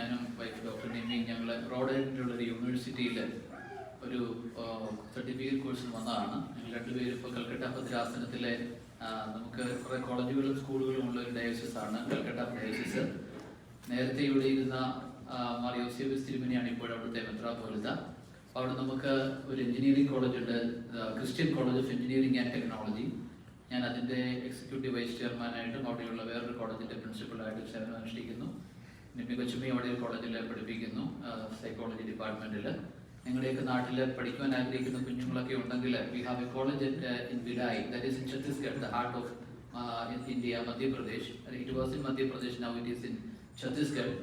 ഞാനും wife doctor നിമ്മിയും ഞങ്ങൾ road ഐലൻഡിലുള്ളൊരു യൂണിവേഴ്സിറ്റിയിൽ ഒരു സർട്ടിഫിക്കറ്റ് കോഴ്സിന് വന്നതാണ്. ഞങ്ങൾ രണ്ടുപേരും ഇപ്പോൾ കൽക്കട്ട ഭദ്രാസനത്തിലെ നമുക്ക് കുറേ കോളേജുകളും സ്കൂളുകളും ഉള്ള ഒരു ഡയോസിസ് ആണ് കൽക്കട്ട ഡയോസിസ്. നേരത്തെ ഇവിടെ ഇരുന്ന മാർ യോസേഫസ് തിരുമേനിയാണ് ഇപ്പോൾ അവിടുത്തെ മെത്രാപ്പോലീത്ത. അവിടെ നമുക്ക് ഒരു എഞ്ചിനീയറിംഗ് കോളേജ് ഉണ്ട്, Christian college of engineering and technology. ഞാൻ അതിൻ്റെ എക്സിക്യൂട്ടീവ് വൈസ് ചെയർമാനായിട്ടും അവിടെയുള്ള വേറൊരു കോളേജിൻ്റെ പ്രിൻസിപ്പളായിട്ടും സേവനം അനുഷ്ഠിക്കുന്നു. നിമ്മി കൊച്ചുമ്മി അവിടെ ഒരു കോളേജിൽ പഠിപ്പിക്കുന്നു, സൈക്കോളജി ഡിപ്പാർട്ട്മെൻറ്റിൽ. നിങ്ങളുടെയൊക്കെ നാട്ടിൽ പഠിക്കുവാൻ ആഗ്രഹിക്കുന്ന കുഞ്ഞുങ്ങളൊക്കെ ഉണ്ടെങ്കിൽ we have a college in വിലായ്, that is in Chhattisgarh, the heart of India, Madhya Pradesh. It was in Madhya Pradesh, now it is in Chhattisgarh.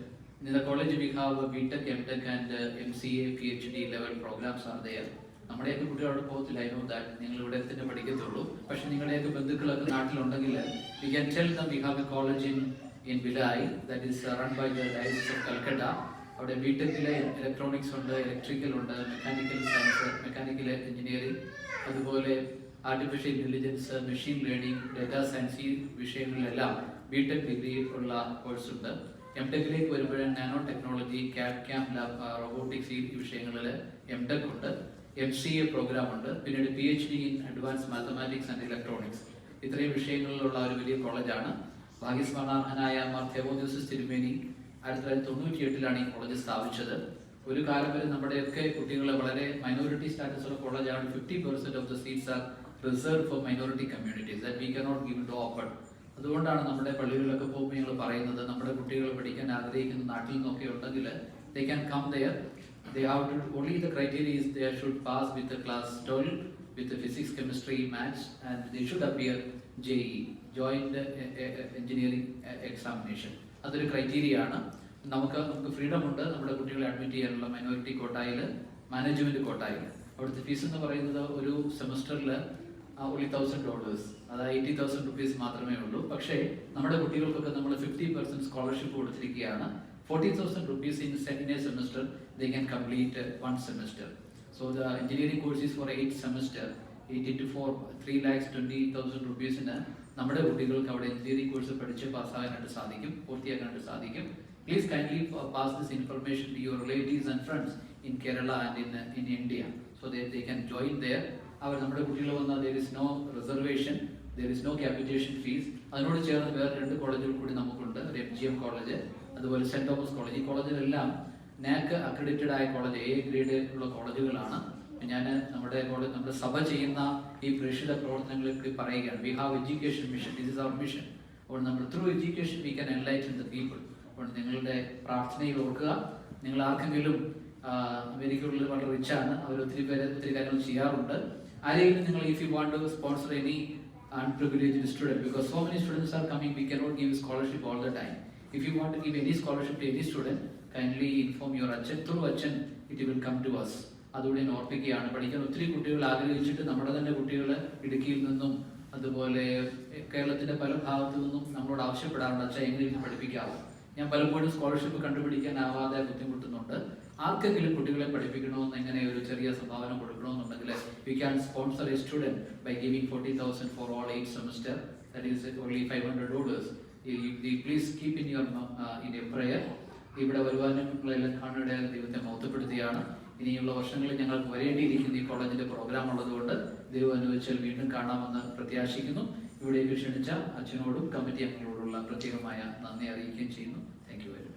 In the college we have BTech, MTech and MCA, PhD level programs are there. നമ്മുടെയൊക്കെ കുട്ടികളോട് പോകത്തില്ല, I know that നിങ്ങൾ ഇവിടെ തന്നെ പഠിക്കത്തുള്ളൂ. പക്ഷെ നിങ്ങളുടെയൊക്കെ ബന്ധുക്കളൊക്കെ നാട്ടിലുണ്ടെങ്കിൽ we can tell them we have a college in വിലായ് that is run by the diocese of Calcutta. അവിടെ ബിടെക്കിലെ ഇലക്ട്രോണിക്സ് ഉണ്ട്, ഇലക്ട്രിക്കൽ ഉണ്ട്, മെക്കാനിക്കൽ സയൻസ്, മെക്കാനിക്കൽ എഞ്ചിനീയറിംഗ്, അതുപോലെ artificial intelligence, machine learning, data science, ഈ വിഷയങ്ങളിലെല്ലാം ബിടെക് ഡിഗ്രി ഉള്ള കോഴ്സ് ഉണ്ട്. എംടെക്കിലേക്ക് വരുമ്പോഴേ nano technology, cam lab, robotics, ഈ വിഷയങ്ങളിൽ എംടെക് ഉണ്ട്. MCA പ്രോഗ്രാം ഉണ്ട്. പിന്നീട് PhD in advance mathematics and electronics. ഇത്രയും വിഷയങ്ങളിലുള്ള ഒരു വലിയ കോളേജാണ്. ഭാഗ്യസ്മരണാർഹനായ മാർ തെവോദിയോസ് തിരുമേനി 1998 ഈ കോളേജ് സ്ഥാപിച്ചത്. ഒരു കാലം വരെ നമ്മുടെയൊക്കെ കുട്ടികൾ വളരെ മൈനോറിറ്റി സ്റ്റാറ്റസ് ഉള്ള കോളേജാണ്. 50% of the seats are reserve for minority communities that we cannot give to open. അതുകൊണ്ടാണ് നമ്മുടെ പള്ളികളിലൊക്കെ പോകുമ്പോൾ ഞങ്ങൾ പറയുന്നത്, നമ്മുടെ കുട്ടികൾ പഠിക്കാൻ ആഗ്രഹിക്കുന്ന നാട്ടിൽ നിന്നൊക്കെ ഉണ്ടെങ്കിൽ they can come there. They have to, only the criteria is they should pass with the class 12 with the physics, chemistry, maths, and they should appear JEE, joint engineering examination. അതൊരു ക്രൈറ്റീരിയ ആണ്. നമുക്ക് freedom ഉണ്ട് നമ്മുടെ കുട്ടികളെ admit ചെയ്യാനുള്ള minority കോട്ടായിൽ, management കോട്ടായിൽ. അവിടുത്തെ fees എന്ന് പറയുന്നത് ഒരു സെമസ്റ്ററിൽ only $1,000, അതായത് 80,000 rupees മാത്രമേ ഉള്ളൂ. പക്ഷേ നമ്മുടെ കുട്ടികൾക്കൊക്കെ നമ്മൾ 50% സ്കോളർഷിപ്പ് കൊടുത്തിരിക്കുകയാണ്. 40,000 rupees in a semester, they can complete one semester. So the engineering course is for 8 semester, 8 into 4, 3,20,000 rupees. നമ്മുടെ കുട്ടികൾക്ക് അവിടെ എഞ്ചിനീയറിംഗ് കോഴ്സ് പഠിച്ച് പാസ്സാകാനായിട്ട് സാധിക്കും, പൂർത്തിയാക്കാനായിട്ട് സാധിക്കും. Please kindly pass this information to your relatives and friends in Kerala and in India, so that they can join there. അവർ നമ്മുടെ കുട്ടികൾ വന്നാൽ there is no reservation, there is no capitation fees. അതിനോട് ചേർന്ന് വേറെ 2 കോളേജുകൾ കൂടി നമുക്കുണ്ട്, ഒരു FGM കോളേജ്, അതുപോലെ സെന്റ് തോമസ് കോളേജ്. ഈ കോളേജിലെല്ലാം NAC അക്രഡിറ്റഡ് ആയ കോളേജ്, A ഗ്രേഡ് ഉള്ള കോളേജുകളാണ്. ഞാൻ നമ്മുടെ കോളേജ്, നമ്മുടെ സഭ ചെയ്യുന്ന ഈ പ്രേക്ഷിത പ്രവർത്തനങ്ങൾക്ക് പറയുകയാണ്, we have education mission, this is our mission. അപ്പോൾ നമ്മൾ through education we can enlighten the people. അപ്പോൾ നിങ്ങളുടെ പ്രാർത്ഥനയിൽ ഓർക്കുക, നിങ്ങൾ ആർക്കെങ്കിലും അമേരിക്കയിൽ വളരെ റിച്ചാണ്, അവർ ഒത്തിരി കാര്യങ്ങൾ ചെയ്യാറുണ്ട്. ആരെങ്കിലും നിങ്ങൾ if you want to sponsor any unprivileged student, because so many students are coming, we cannot give scholarship all the time. If you want to give any scholarship to any student, kindly inform your Achan, through Achan it will come to us. അതുകൂടി ഓർപ്പിക്കുകയാണ്. പഠിക്കാൻ ഒത്തിരി കുട്ടികൾ ആഗ്രഹിച്ചിട്ട് നമ്മുടെ തന്നെ കുട്ടികൾ ഇടുക്കിയിൽ നിന്നും അതുപോലെ കേരളത്തിന്റെ പല ഭാഗത്തു നിന്നും നമ്മളോട് ആവശ്യപ്പെടാറുണ്ട്, അച്ഛാ എങ്ങനെയും പഠിപ്പിക്കാവും. ഞാൻ പലപ്പോഴും സ്കോളർഷിപ്പ് കണ്ടുപിടിക്കാനാവാതെ ബുദ്ധിമുട്ടുന്നുണ്ട്. ആർക്കെങ്കിലും കുട്ടികളെ പഠിപ്പിക്കണമെന്ന് എങ്ങനെ ഒരു ചെറിയ സംഭാവന കൊടുക്കണമെന്നുണ്ടെങ്കിൽ we can sponsor a student by giving 40,000 for all 8 semester, that is only $500. Please keep in your prayer. ഇവിടെ വരുവാനും നിങ്ങളെല്ലാം കാണുന്ന ദൈവത്തെ മഹത്വപ്പെടുത്തിയാണ്. ഇനിയുള്ള വർഷങ്ങളിൽ ഞങ്ങൾക്ക് വരേണ്ടിയിരിക്കുന്ന ഈ കോളേജിന്റെ പ്രോഗ്രാം ഉള്ളതുകൊണ്ട് ദൈവം അനുവദിച്ചാൽ വീണ്ടും കാണാമെന്ന് പ്രത്യാശിക്കുന്നു. ഇവിടേക്ക് ക്ഷണിച്ച അച്ഛനോടും കമ്മിറ്റി അംഗങ്ങളോടുള്ള പ്രത്യേകമായ നന്ദി അറിയിക്കുകയും ചെയ്യുന്നു. Thank you very much.